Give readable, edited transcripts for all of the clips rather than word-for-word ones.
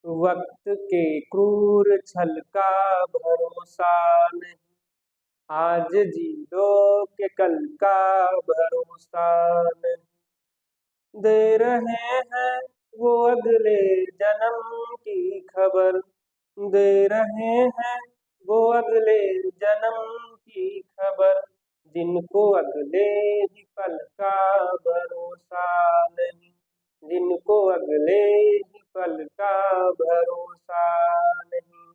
वक्त के क्रूर छल का भरोसा नहीं, आज जी लो के कल का भरोसा नहीं। दे रहे हैं वो अगले जन्म की खबर, दे रहे हैं वो अगले जन्म की खबर, जिनको अगले ही पल का भरोसा नहीं, जिनको अगले ही पल का भरोसा नहीं।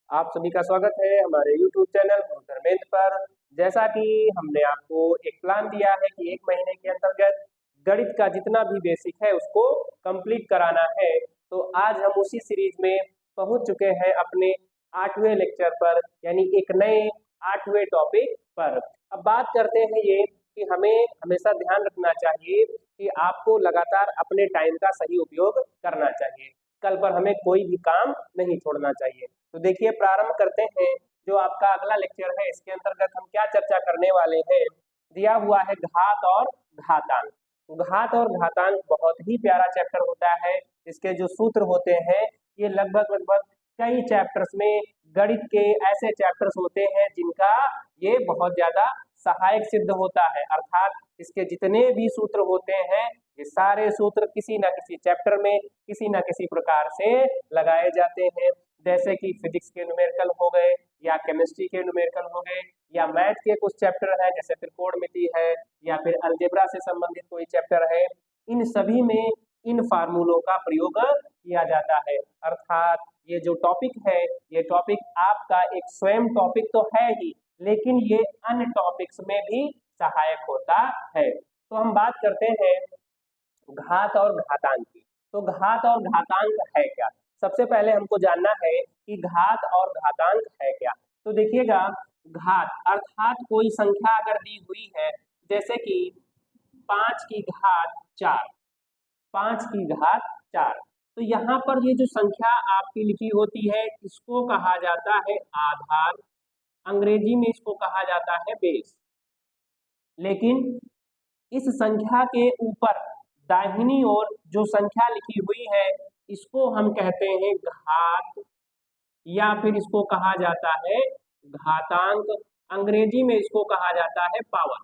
आप सभी का स्वागत है हमारे YouTube चैनल गुरु धर्मेंद्र पर। जैसा कि हमने आपको एक प्लान दिया है कि 1 महीने के अंतर्गत गणित का जितना भी बेसिक है उसको कंप्लीट कराना है, तो आज हम उसी सीरीज में पहुंच चुके हैं अपने 8वें लेक्चर पर, यानी एक नए 8वें टॉपिक पर। अब बात करते हैं ये कि हमें हमेशा ध्यान रखना चाहिए कि आपको लगातार अपने टाइम का सही उपयोग करना चाहिए। कल पर हमें कोई भी काम नहीं छोड़ना चाहिए। तो देखिए, प्रारंभ करते हैं जो आपका अगला लेक्चर है। इसके अंतर्गत हम क्या चर्चा करने वाले हैं। दिया हुआ है घात और घातांक। घात और घातांक बहुत ही प्यारा चैप्टर होता है। इसके जो सूत्र होते हैं ये लगभग लगभग कई चैप्टर्स में, गणित के ऐसे चैप्टर्स होते हैं जिनका ये बहुत ज्यादा सहायक सिद्ध होता है। अर्थात इसके जितने भी सूत्र होते हैं ये सारे सूत्र किसी न किसी चैप्टर में किसी न किसी प्रकार से लगाए जाते हैं। जैसे कि फिजिक्स के न्यूमेरिकल हो गए, या केमिस्ट्री के न्यूमेरिकल हो गए, या मैथ के कुछ चैप्टर हैं जैसे त्रिकोणमिति है, या फिर अलजेब्रा से संबंधित कोई चैप्टर है। इन सभी में इन फार्मूलों का प्रयोग किया जाता है। अर्थात ये जो टॉपिक है ये टॉपिक आपका एक स्वयं टॉपिक तो है ही, लेकिन ये अन्य टॉपिक्स में भी सहायक होता है। तो हम बात करते हैं घात और घातांक की। तो घात और घातांक है क्या? सबसे पहले हमको जानना है कि घात और घातांक है क्या। तो देखिएगा, घात अर्थात कोई संख्या अगर दी हुई है, जैसे कि 5 की घात 4, 5 की घात 4, तो यहाँ पर ये जो संख्या आपकी लिखी होती है इसको कहा जाता है आधार, अंग्रेजी में इसको कहा जाता है बेस। लेकिन इस संख्या के ऊपर दाहिनी ओर जो संख्या लिखी हुई है इसको हम कहते हैं घात, या फिर इसको कहा जाता है घातांक, अंग्रेजी में इसको कहा जाता है पावर।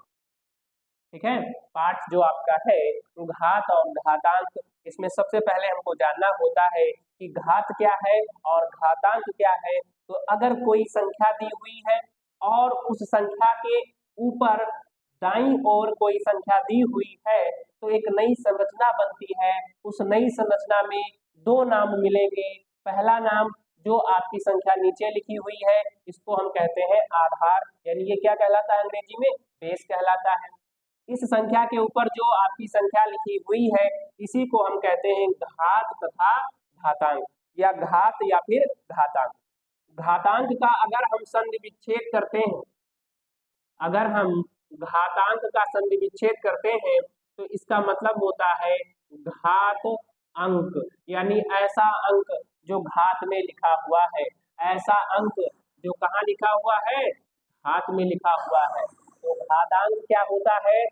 ठीक है, पार्ट जो आपका है घात और घातांक, इसमें सबसे पहले हमको जानना होता है कि घात क्या है और घातांक क्या है। तो अगर कोई संख्या दी हुई है और उस संख्या के ऊपर दाईं ओर कोई संख्या दी हुई है तो एक नई संरचना बनती है। उस नई संरचना में दो नाम मिलेंगे। पहला नाम जो आपकी संख्या नीचे लिखी हुई है इसको हम कहते हैं आधार, यानी ये क्या कहलाता है अंग्रेजी में? बेस कहलाता है। इस संख्या के ऊपर जो आपकी संख्या लिखी हुई है इसी को हम कहते हैं घात तथा घातांक, या घात या फिर घातांक। घातांक का अगर हम संधि विच्छेद करते हैं, अगर हम घातांक का संधि विच्छेद करते हैं तो इसका मतलब होता है घात अंक, यानी ऐसा अंक जो घात में लिखा हुआ है, ऐसा अंक जो कहाँ लिखा हुआ है? घात में लिखा हुआ है। तो घातांक क्या होता है?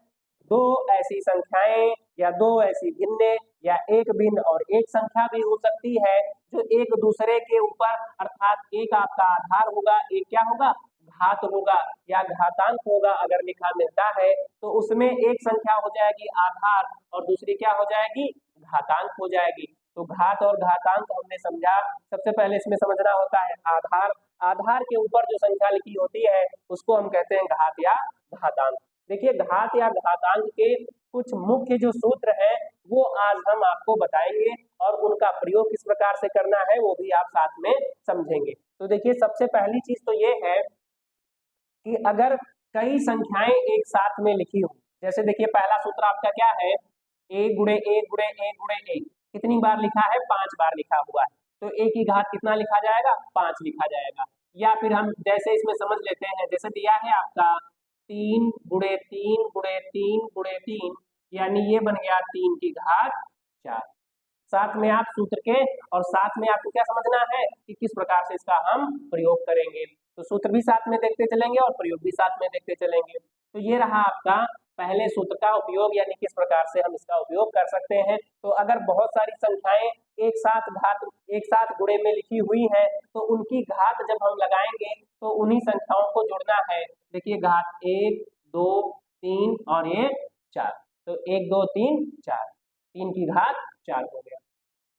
दो ऐसी संख्याएं या दो ऐसी भिन्ने या एक भिन्न और एक संख्या भी हो सकती है जो एक दूसरे के ऊपर, अर्थात एक आपका आधार होगा, एक क्या होगा? घात होगा या घातांक होगा। अगर लिखा मिलता है तो उसमें एक संख्या हो जाएगी आधार और दूसरी क्या हो जाएगी? घातांक हो जाएगी। तो घात और घातांक हमने समझा। सबसे पहले इसमें समझना होता है आधार। आधार के ऊपर जो संख्या लिखी होती है उसको हम कहते हैं घात या घातांक। देखिए, घात या घातांक के कुछ मुख्य जो सूत्र हैं वो आज हम आपको बताएंगे और उनका प्रयोग किस प्रकार से करना है वो भी आप साथ में समझेंगे। तो देखिए, सबसे पहली चीज तो ये है कि अगर कई संख्याएं एक साथ में लिखी हो, जैसे देखिए पहला सूत्र आपका क्या है? एक गुणे एक गुणे एक गुणे एक। कितनी बार लिखा है? 5 बार लिखा हुआ है। तो एक की घात कितना लिखा जाएगा? 5 लिखा जाएगा। या फिर हम जैसे इसमें समझ लेते हैं, जैसे दिया है आपका 3 गुणे 3 गुणे 3 गुणे 3, यानी ये बन गया 3 की घात 4। साथ में आप सूत्र के और साथ में आपको क्या समझना है कि किस प्रकार से इसका हम प्रयोग करेंगे। तो सूत्र भी साथ में देखते चलेंगे और प्रयोग भी साथ में देखते चलेंगे। तो ये रहा आपका पहले सूत्र का उपयोग, यानी किस प्रकार से हम इसका उपयोग कर सकते हैं। तो अगर बहुत सारी संख्याएं एक साथ गुणे में लिखी हुई हैं तो उनकी घात जब हम लगाएंगे तो उन्हीं संख्याओं को जोड़ना है। देखिए घात 1 2 3 और ये 4, तो 1 2 3 4, 3 की घात 4 हो गया।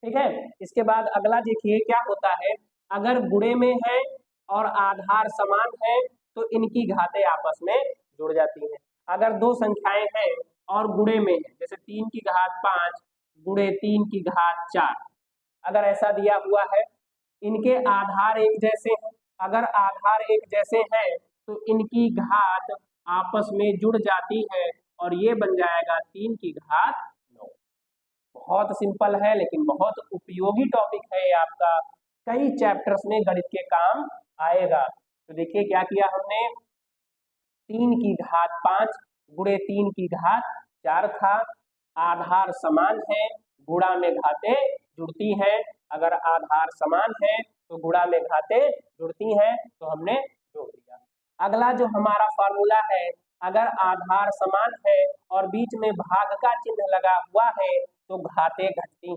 ठीक है, इसके बाद अगला देखिए क्या होता है, अगर गुणे में है और आधार समान है तो इनकी घातें आपस में जुड़ जाती हैं। अगर दो संख्याएं हैं और गुणे में है, जैसे 3 की घात 5 गुणे 3 की घात 4, अगर ऐसा दिया हुआ है, इनके आधार एक जैसे हैं, अगर आधार एक जैसे हैं तो इनकी घात आपस में जुड़ जाती है और ये बन जाएगा 3 की घात 9। बहुत सिंपल है लेकिन बहुत उपयोगी टॉपिक है ये आपका, कई चैप्टर्स में गणित के काम आएगा। तो देखिए क्या किया हमने, 3 की घात 5 गुणे 3 की घात 4 था, आधार समान है, गुणा में घातें जुड़ती हैं, अगर आधार समान है तो गुणा में घातें जुड़ती हैं, तो हमने जोड़ दिया। अगला जो हमारा फार्मूला है, अगर आधार समान है और बीच में भाग का चिन्ह लगा हुआ है तो घातें घटती हैं।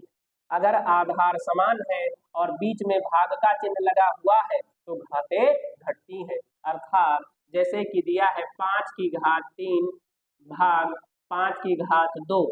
अगर आधार समान है और बीच में भाग का चिन्ह लगा हुआ है तो घातें घटती हैं। अर्थात जैसे कि दिया है 5 की घात 3 भाग 5 की घात 2,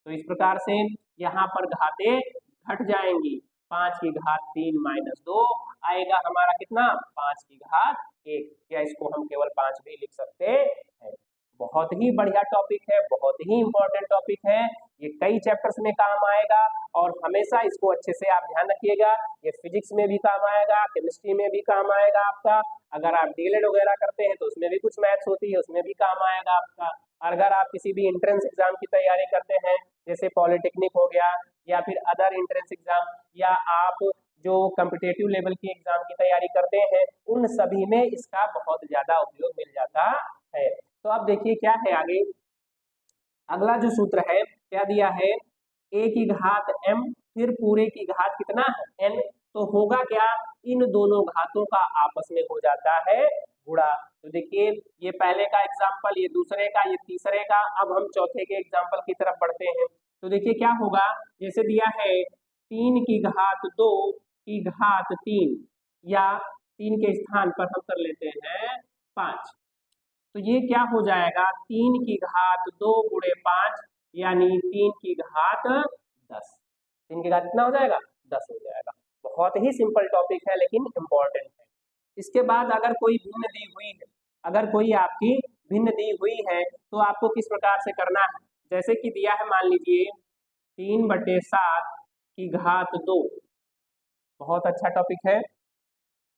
तो इस प्रकार से यहाँ पर घातें घट जाएंगी। 5 की घात 3 माइनस 2 आएगा हमारा कितना, 5 की घात 1, या इसको हम केवल 5 भी लिख सकते हैं। बहुत ही बढ़िया टॉपिक है, बहुत ही इंपॉर्टेंट टॉपिक है, ये कई चैप्टर्स में काम आएगा और हमेशा इसको अच्छे से आप ध्यान रखिएगा। ये फिजिक्स में भी काम आएगा, केमिस्ट्री में भी काम आएगा आपका, अगर आप डीएलएड वगैरह करते हैं तो उसमें भी कुछ मैथ्स होती है, उसमें भी काम आएगा आपका। अगर आप किसी भी एंट्रेंस एग्जाम की तैयारी करते हैं, जैसे पॉलिटेक्निक हो गया या फिर अदर एंट्रेंस एग्जाम, या आप जो कॉम्पिटिटिव लेवल की एग्जाम की तैयारी करते हैं, उन सभी में इसका बहुत ज्यादा उपयोग मिल जाता है। तो अब देखिए क्या है आगे, अगला जो सूत्र है क्या दिया है, a की घात m फिर पूरे की घात कितना है n, तो होगा क्या, इन दोनों घातों का आपस में हो जाता है गुणा। तो देखिए ये पहले का एग्जाम्पल, ये दूसरे का, ये तीसरे का, अब हम चौथे के एग्जाम्पल की तरफ बढ़ते हैं। तो देखिए क्या होगा, जैसे दिया है 3 की घात 2 की घात 3, या 3 के स्थान पर हम कर लेते हैं 5, तो ये क्या हो जाएगा, 3 की घात 2 गुणे 5 यानी 3 की घात 10। 3 की घात कितना हो जाएगा, 10 हो जाएगा। बहुत ही सिंपल टॉपिक है लेकिन इम्पोर्टेंट है। इसके बाद अगर कोई भिन्न दी हुई है, अगर कोई आपकी भिन्न दी हुई है तो आपको किस प्रकार से करना है, जैसे कि दिया है मान लीजिए 3/7 की घात 2, बहुत अच्छा टॉपिक है,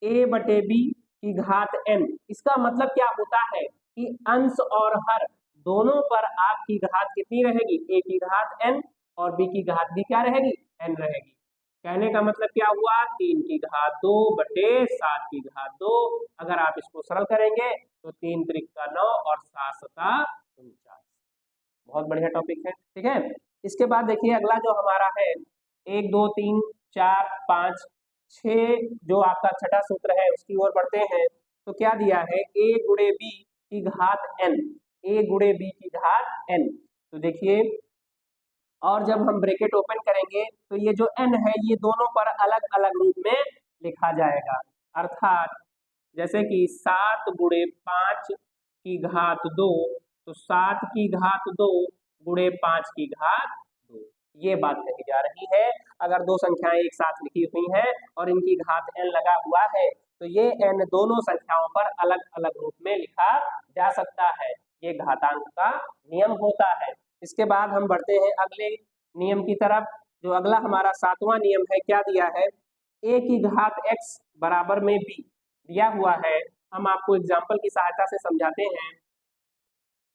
a/b की घात n, इसका मतलब क्या होता है कि अंश और हर दोनों पर आपकी घात कितनी रहेगी, a की घात n और b की घात भी क्या रहेगी, n रहेगी। कहने का मतलब क्या हुआ, 3 की घात 2/7 की घात 2, अगर आप इसको सरल करेंगे तो 3 त्रिक का 9 और 7 सता 49। बहुत बढ़िया टॉपिक है, ठीक है। इसके बाद देखिए अगला जो हमारा है 1 2 3 4 5 6, जो आपका छठा सूत्र है उसकी ओर बढ़ते हैं। तो क्या दिया है, a गुणे b की घात n, a गुणे b की घात n, तो देखिए और जब हम ब्रैकेट ओपन करेंगे तो ये जो n है ये दोनों पर अलग अलग रूप में लिखा जाएगा। अर्थात जैसे कि 7 गुणे 5 की घात 2, तो 7 की घात 2 गुणे 5 की घात 2, ये बात कही जा रही है। अगर दो संख्याएं एक साथ लिखी हुई हैं और इनकी घात n लगा हुआ है तो ये n दोनों संख्याओं पर अलग अलग रूप में लिखा जा सकता है, ये घातांक का नियम होता है। इसके बाद हम बढ़ते हैं अगले नियम की तरफ। जो अगला हमारा 7वां नियम है, क्या दिया है, a की घात x बराबर में b दिया हुआ है। हम आपको एग्जाम्पल की सहायता से समझाते हैं।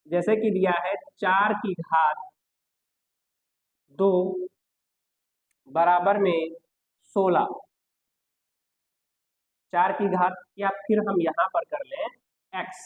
जैसे कि दिया है 4 की घात 2 बराबर में 16, 4 की घात, या फिर हम यहाँ पर कर लें x,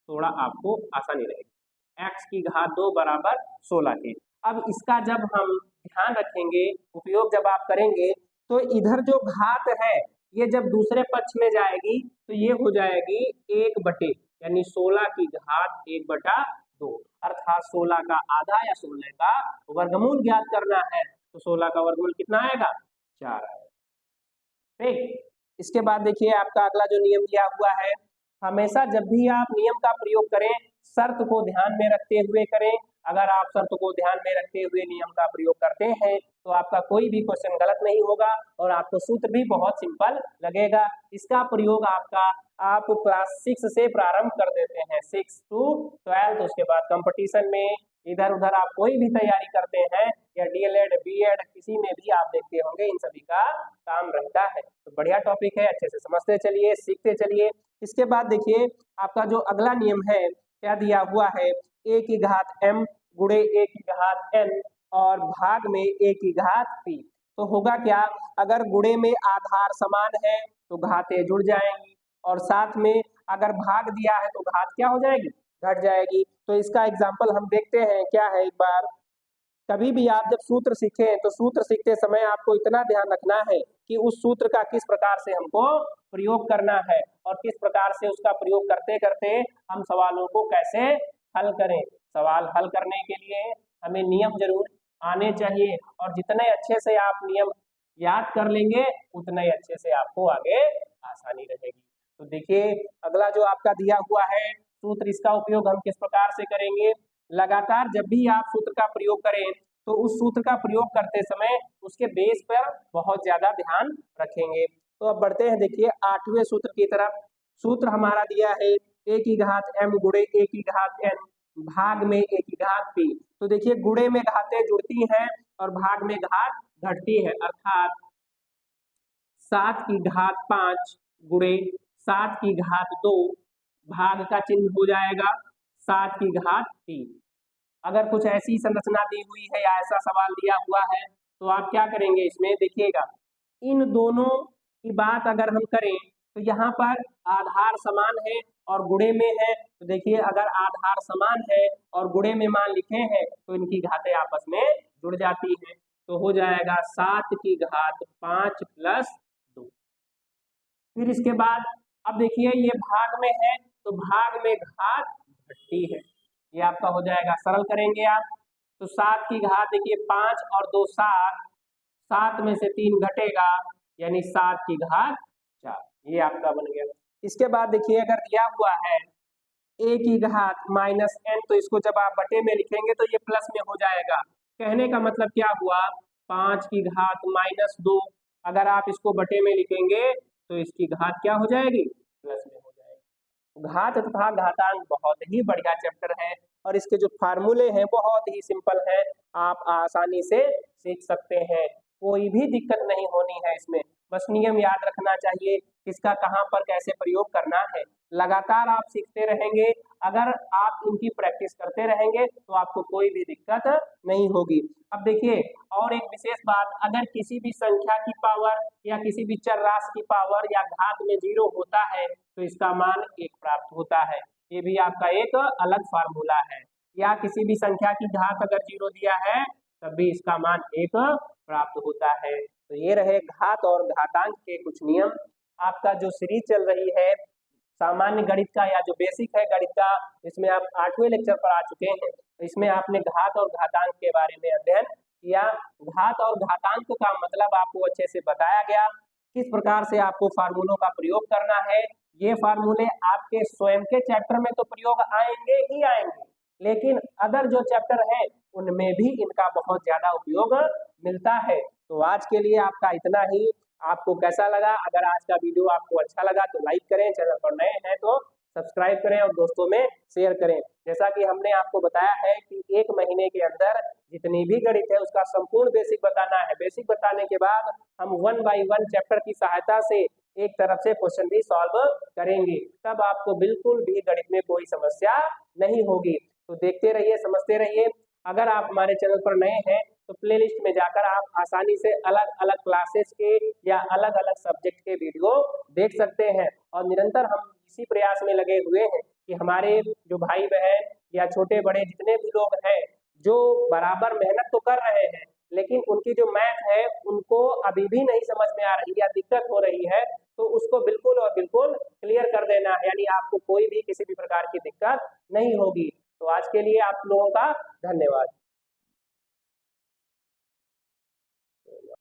थोड़ा आपको आसानी रहेगी, x की घात 2 बराबर 16 के। अब इसका जब हम ध्यान रखेंगे, उपयोग जब आप करेंगे, तो इधर जो घात है ये जब दूसरे पक्ष में जाएगी तो ये हो जाएगी 1 बटे, यानी 16 की घात 1/2, 2, अर्थात 16 का आधा या 16 का वर्गमूल ज्ञात करना है। तो 16 का वर्गमूल कितना आएगा? 4 आएगा। ठीक, इसके बाद देखिए आपका अगला जो नियम दिया हुआ है, हमेशा जब भी आप नियम का प्रयोग करें शर्त को ध्यान में रखते हुए करें। अगर आप शर्त को ध्यान में रखते हुए नियम का प्रयोग करते हैं तो आपका कोई भी क्वेश्चन गलत नहीं होगा और आपको सूत्र भी बहुत सिंपल लगेगा। इसका प्रयोग आप क्लास 6 से प्रारंभ कर देते हैं, 6 to 12। उसके बाद कंपटीशन में इधर उधर आप कोई भी तैयारी करते हैं या डीएलएड बीएड किसी में भी आप देखते होंगे, इन सभी का काम रहता है। तो बढ़िया टॉपिक है, अच्छे से समझते चलिए, सीखते चलिए। इसके बाद देखिए आपका जो अगला नियम है क्या दिया हुआ है, a की घात m गुणे a की घात n और भाग में a की घात p। तो होगा क्या, अगर गुणे में आधार समान है तो घातें जुड़ जाएंगी और साथ में अगर भाग दिया है तो घात क्या हो जाएगी? घट जाएगी। तो इसका एग्जाम्पल हम देखते हैं क्या है। एक बार कभी भी आप जब सूत्र सीखें तो सूत्र सीखते समय आपको इतना ध्यान रखना है कि उस सूत्र का किस प्रकार से हमको प्रयोग करना है और किस प्रकार से उसका प्रयोग करते करते हम सवालों को कैसे हल करें। सवाल हल करने के लिए हमें नियम जरूर आने चाहिए और जितने अच्छे से आप नियम याद कर लेंगे उतने अच्छे से आपको आगे आसानी रहेगी। तो देखिए अगला जो आपका दिया हुआ है सूत्र, इसका उपयोग हम किस प्रकार से करेंगे। लगातार जब भी आप सूत्र का प्रयोग करें तो उस सूत्र का प्रयोग करते समय उसके बेस पर बहुत ज्यादा ध्यान रखेंगे। तो अब बढ़ते हैं देखिए 8वें सूत्र की तरफ। सूत्र हमारा दिया है a की घात m गुणे a की घात n भाग में a की घात p। तो देखिए गुणे में घातें जुड़ती हैं और भाग में घात घटती है, अर्थात 7 की घात 5 गुणे 7 की घात 2 भाग का चिन्ह हो जाएगा 7 की घात 3। अगर कुछ ऐसी संरचना दी हुई है या ऐसा सवाल दिया हुआ है तो आप क्या करेंगे, इसमें देखिएगा इन दोनों की बात अगर हम करें तो यहाँ पर आधार समान है और गुणे में है। तो देखिए अगर आधार समान है और गुणे में मान लिखे हैं तो इनकी घातें आपस में जुड़ जाती हैं। तो हो जाएगा 7 की घात 5 प्लस 2। फिर इसके बाद अब देखिए ये भाग में है तो भाग में घात घटती है, ये आपका हो जाएगा। सरल करेंगे आप तो 7 की घात देखिए 5 और 2 7, 7 में से 3 घटेगा यानी 7 की घात 4, ये आपका बन गया। इसके बाद देखिए अगर दिया हुआ है a की घात माइनस n तो इसको जब आप बटे में लिखेंगे तो ये प्लस में हो जाएगा। कहने का मतलब क्या हुआ, 5 की घात माइनस 2 अगर आप इसको बटे में लिखेंगे तो इसकी घात क्या हो जाएगी? प्लस में हो जाएगी। घात तथा घातांक बहुत ही बढ़िया चैप्टर है और इसके जो फार्मूले हैं बहुत ही सिंपल हैं, आप आसानी से सीख सकते हैं, कोई भी दिक्कत नहीं होनी है इसमें। बस नियम याद रखना चाहिए किसका कहाँ पर कैसे प्रयोग करना है। लगातार आप सीखते रहेंगे, अगर आप इनकी प्रैक्टिस करते रहेंगे तो आपको कोई भी दिक्कत नहीं होगी। अब देखिए और एक विशेष बात, अगर किसी भी संख्या की पावर या किसी भी चर राशि की पावर या घात में 0 होता है तो इसका मान 1 प्राप्त होता है, ये भी आपका एक अलग फार्मूला है। या किसी भी संख्या की घात अगर 0 दिया है तब भी इसका मान 1 प्राप्त होता है। तो ये रहे घात और घातांक के कुछ नियम। आपका जो सीरीज चल रही है सामान्य गणित का या जो बेसिक है गणित का, इसमें आप 8वें लेक्चर पर आ चुके हैं। तो इसमें आपने घात और घातांक के बारे में अध्ययन किया। घात और घातांक का मतलब आपको अच्छे से बताया गया, किस प्रकार से आपको फार्मूलों का प्रयोग करना है। ये फार्मूले आपके स्वयं के चैप्टर में तो प्रयोग आएंगे ही आएंगे, लेकिन अदर जो चैप्टर है उनमें भी इनका बहुत ज्यादा उपयोग मिलता है। तो आज के लिए आपका इतना ही। आपको कैसा लगा? अगर आज का वीडियो आपको अच्छा लगा तो लाइक करें, चैनल पर नए हैं तो सब्सक्राइब करें और दोस्तों में शेयर करें। जैसा कि हमने आपको बताया है कि 1 महीने के अंदर जितनी भी गणित है उसका संपूर्ण बेसिक बताना है। बेसिक बताने के बाद हम 1 बाय 1 चैप्टर की सहायता से एक तरफ से क्वेश्चन भी सॉल्व करेंगे, तब आपको बिल्कुल भी गणित में कोई समस्या नहीं होगी। तो देखते रहिए, समझते रहिए। अगर आप हमारे चैनल पर नए हैं तो प्लेलिस्ट में जाकर आप आसानी से अलग अलग क्लासेस के या अलग अलग सब्जेक्ट के वीडियो देख सकते हैं। और निरंतर हम इसी प्रयास में लगे हुए हैं कि हमारे जो भाई बहन या छोटे बड़े जितने भी लोग हैं जो बराबर मेहनत तो कर रहे हैं लेकिन उनकी जो मैथ है उनको अभी भी नहीं समझ में आ रही या दिक्कत हो रही है, तो उसको बिल्कुल और बिल्कुल क्लियर कर देना है, यानी आपको कोई भी किसी भी प्रकार की दिक्कत नहीं होगी। तो आज के लिए आप लोगों का धन्यवाद।